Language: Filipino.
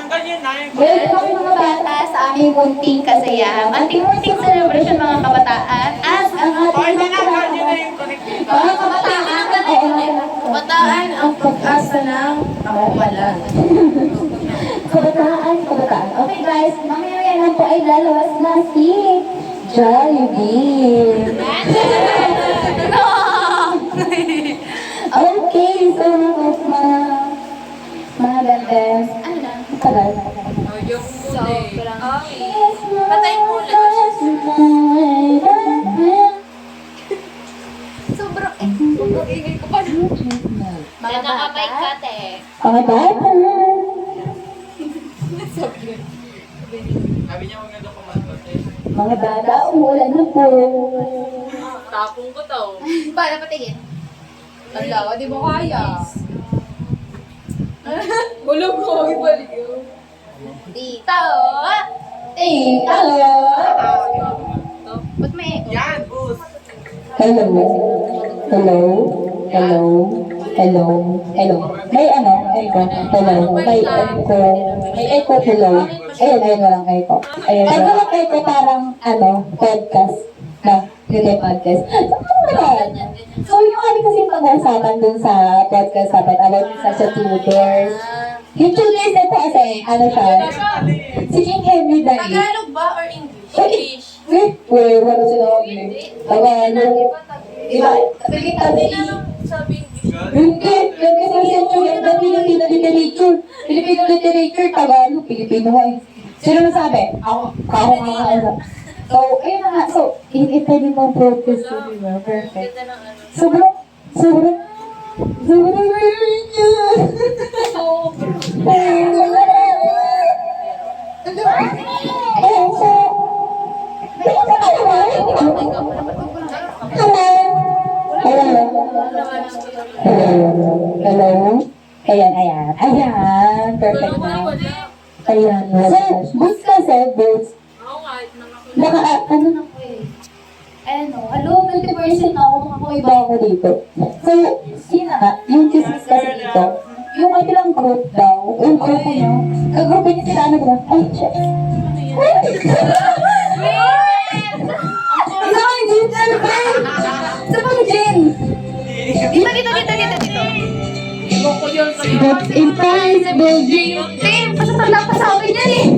Welcome mga bata sa aming munting kasayang. Munting celebration mga kabataan. As ang ating mga kabataan ang pag-asa ng kawalan. Kabataan. Okay guys, mamaya lang po ay lalabas na si Jollibee. Okay, so mga gandes. Ano na? Tagal. Yung muli. Patayin mo ulit. Sobrang ingay ko pa. Mga Nakabay bata. ka, te. Mga bata. Sabi niya maganda pumasok eh. Mga bata, umulan na po. Tapong ko to. Paano patingin? Ala, di mo kaya. Bulog ko, ibalik yun. Dito! Hello. Ba't may echo? Yan, boss! Hello. Hello. Hello. Hello. Hello. May ano? Echo. Hello. May echo. May echo. Hello. Ayun, walang echo. Ayun, walang echo parang podcast. Na, hindi podcast. So, yung kami kasi pag-uusapan dun sa podcast natin about sa tutors. Yung tutors na po kasi, siya? Si King Henry Dali. Tagalog ba or English? English. Wala sinabi. Tagalog. Iba. Pilipino. Sabi English. Hindi. Yung kasi yung Filipino literature. Filipino literature, Tagalog. Pilipino nga eh. Sino nasabi? Ako nga. So, ayun na nga. So, pwede mong focus to, di ba? Perfect. Ganda ng ano. Sobrang meron niya. Hello. Ayan. Perfect na. Ayan. So, boots kasi, boots. Oo nga, Ano na ko eh. Hello, multi-person na ako, makakaiba ako dito. So, yun na nga, yung chismis kasi dito, yung kabilang group daw, yung group niyo, kagrupo niyo sila, ay, shit. Isa kang Jin, ano ba? Isa pang Jin. Dito. Ibo ko yun sa'yo. But impossible dream. Pasasala pa sa akin yan eh.